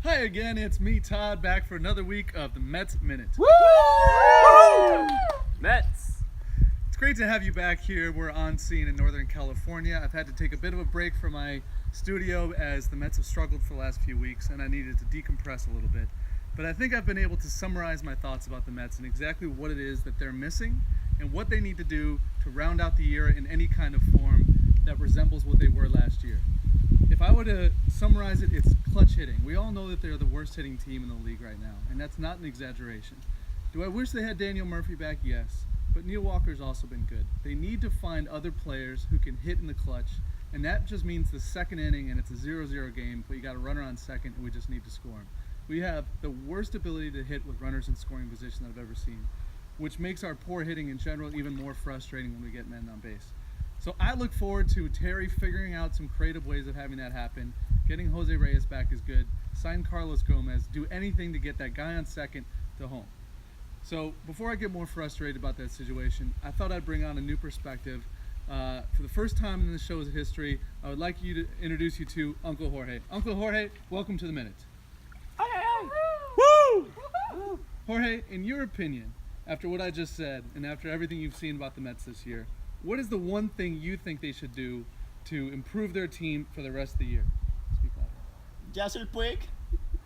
Hi again, it's me, Todd, back for another week of the MetsMinute. Woo! Mets. It's great to have you back here. We're on scene in Northern California. I've had to take a bit of a break from my studio as the Mets have struggled for the last few weeks and I needed to decompress a little bit. But I think I've been able to summarize my thoughts about the Mets and exactly what it is that they're missing and what they need to do to round out the year in any kind of form that resembles what they were last year. If I were to summarize it, it's clutch hitting. We all know that they're the worst hitting team in the league right now, and that's not an exaggeration. Do I wish they had Daniel Murphy back? Yes. But Neil Walker's also been good. They need to find other players who can hit in the clutch, and that just means the second inning, and it's a 0-0 game, but you got a runner on second, and we just need to score him. We have the worst ability to hit with runners in scoring position that I've ever seen, which makes our poor hitting in general even more frustrating when we get men on base. So I look forward to Terry figuring out some creative ways of having that happen. Getting Jose Reyes back is good. Sign Carlos Gomez. Do anything to get that guy on second to home. So before I get more frustrated about that situation, I thought I'd bring on a new perspective. For the first time in the show's history, I would like you to introduce you to Uncle Jorge. Uncle Jorge, welcome to the Minute. Woo! Jorge, in your opinion, after what I just said and after everything you've seen about the Mets this year, what is the one thing you think they should do to improve their team for the rest of the year? Speak louder. Yasser Puig,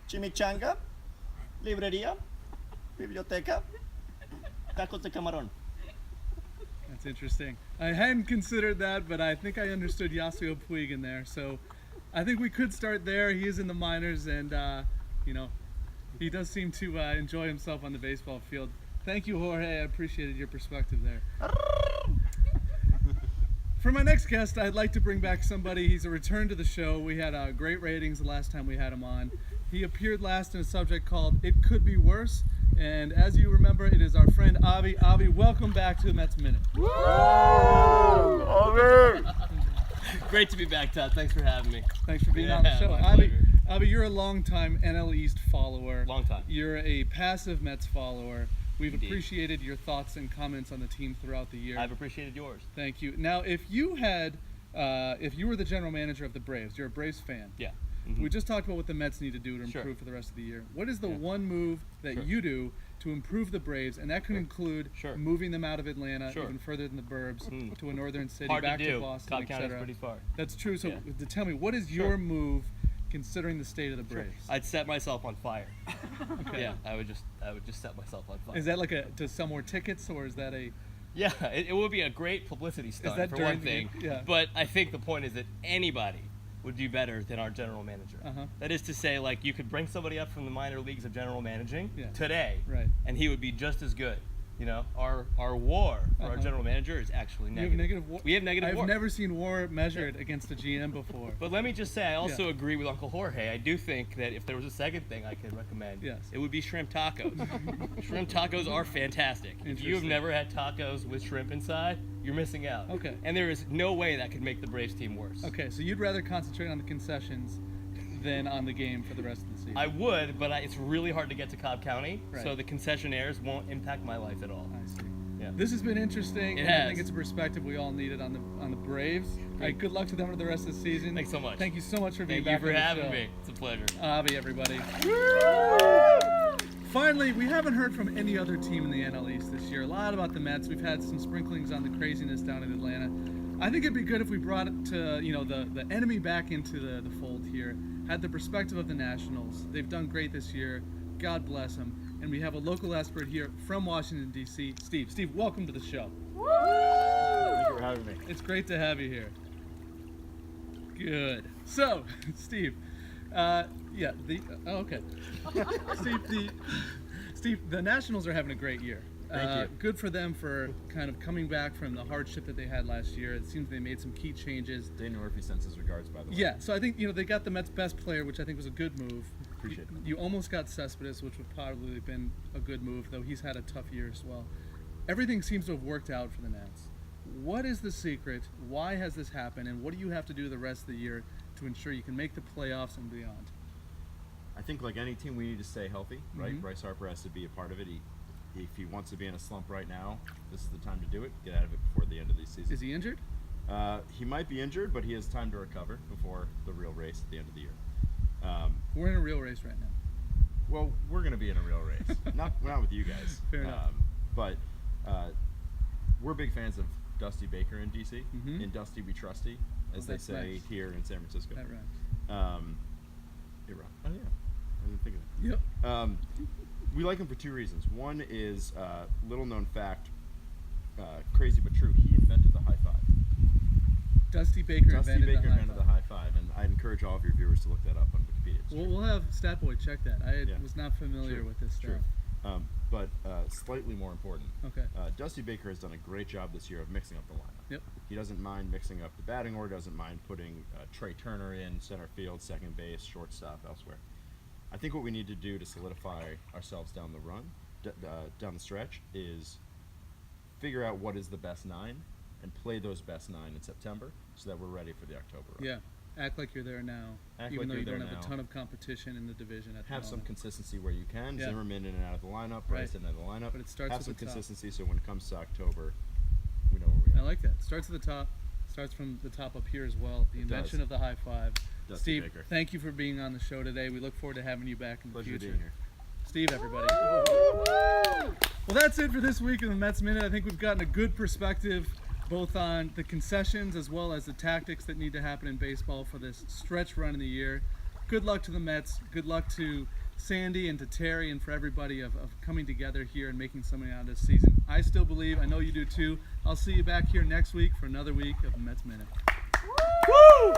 chimichanga, librería, biblioteca, tacos de camarón. That's interesting. I hadn't considered that, but I think I understood Yasiel Puig in there. So I think we could start there. He is in the minors, and he does seem to enjoy himself on the baseball field. Thank you, Jorge. I appreciated your perspective there. For my next guest, I'd like to bring back somebody. He's a return to the show. We had great ratings the last time we had him on. He appeared last in a subject called It Could Be Worse. And as you remember, it is our friend Avi. Avi, welcome back to the Mets Minute. Woo! Avi! Great to be back, Todd. Thanks for having me. Thanks for being on the show. Avi, you're a longtime NL East follower. Long time. You're a passive Mets follower. We've Indeed. Appreciated your thoughts and comments on the team throughout the year. I've appreciated yours. Thank you. Now, if you were the general manager of the Braves, you're a Braves fan. Yeah. We just talked about what the Mets need to do to Sure. improve for the rest of the year. What is the one move that you do to improve the Braves? And that could include moving them out of Atlanta, even further than the burbs, to a northern city, Hard back to do. to Boston, Cobb County's etc. pretty far. That's true. So tell me, what is your move considering the state of the Braves? I'd set myself on fire. Okay. Yeah, I would just set myself on fire. Is that like to sell more tickets, or is that a? Yeah, it would be a great publicity stunt that for during one the thing. game? Yeah. But I think the point is that anybody would do better than our general manager. That is to say, like, you could bring somebody up from the minor leagues of general managing today, and he would be just as good. You know, our WAR for our general manager is actually negative. We have negative WAR. I've never seen WAR measured against a GM before. But let me just say, I also agree with Uncle Jorge. I do think that if there was a second thing I could recommend, it would be shrimp tacos. Shrimp tacos are fantastic. If you have never had tacos with shrimp inside, you're missing out. Okay. And there is no way that could make the Braves team worse. Okay, so you'd rather concentrate on the concessions than on the game for the rest of the season? I would, but it's really hard to get to Cobb County, so the concessionaires won't impact my life at all. I see. Yeah. This has been interesting. It I has. think it's a perspective we all needed on the Braves. Good luck to them for the rest of the season. Thanks so much. Thank you so much for being Thank back you for on the having show. me. It's a pleasure. Avi, everybody. Finally, we haven't heard from any other team in the NL East this year. A lot about the Mets. We've had some sprinklings on the craziness down in Atlanta. I think it'd be good if we brought it to the enemy back into the fold here. Had the perspective of the Nationals. They've done great this year. God bless them. And we have a local expert here from Washington, D.C., Steve. Steve, welcome to the show. Thank you for having me. It's great to have you here. Good. So, Steve, okay. Steve, the Nationals are having a great year. Thank you. Good for them for kind of coming back from the hardship that they had last year. It seems they made some key changes. Daniel Murphy sends his regards, by the way. Yeah, so I think they got the Mets' best player, which I think was a good move. Appreciate it. You almost got Cespedes, which would probably have been a good move, though he's had a tough year as well. Everything seems to have worked out for the Nats. What is the secret? Why has this happened? And what do you have to do the rest of the year to ensure you can make the playoffs and beyond? I think like any team, we need to stay healthy, right? Bryce Harper has to be a part of it. If he wants to be in a slump right now, this is the time to do it. Get out of it before the end of the season. Is he injured? He might be injured, but he has time to recover before the real race at the end of the year. We're in a real race right now. Well, we're going to be in a real race. not with you guys. Fair enough. But we're big fans of Dusty Baker in DC. In Dusty we trusty, as they say here in San Francisco. That rhymes. It rhymes. Oh yeah, I didn't think of that. Yep. We like him for 2 reasons. One is little known fact, crazy but true. He invented the high five. Dusty Baker invented the high five, and I'd encourage all of your viewers to look that up on Wikipedia. We'll have Statboy check that. I was not familiar with this stuff. But slightly more important. Okay. Dusty Baker has done a great job this year of mixing up the lineup. Yep. He doesn't mind mixing up the batting order. Doesn't mind putting Trey Turner in center field, second base, shortstop, elsewhere. I think what we need to do to solidify ourselves down the run, down the stretch, is figure out what is the best 9 and play those best 9 in September so that we're ready for the October run. Yeah. Act like you're there now, even though you don't have a ton of competition in the division at the moment. Have some consistency where you can. Yeah. Zimmerman in and out of the lineup, Bryce in and out of the lineup. But it starts have with some the top. consistency so when it comes to October, we know where we are. I like that. Starts at the top. Starts from the top up here as well. The invention of the high five. Dusty Steve, Baker. thank you for being on the show today. We look forward to having you back in the Pleasure future. being here. Steve, everybody. Well, that's it for this week in the Mets Minute. I think we've gotten a good perspective both on the concessions as well as the tactics that need to happen in baseball for this stretch run in the year. Good luck to the Mets. Good luck to Sandy and to Terry and for everybody of coming together here and making something out of this season. I still believe, I know you do too. I'll see you back here next week for another week of Mets Minute. Woo!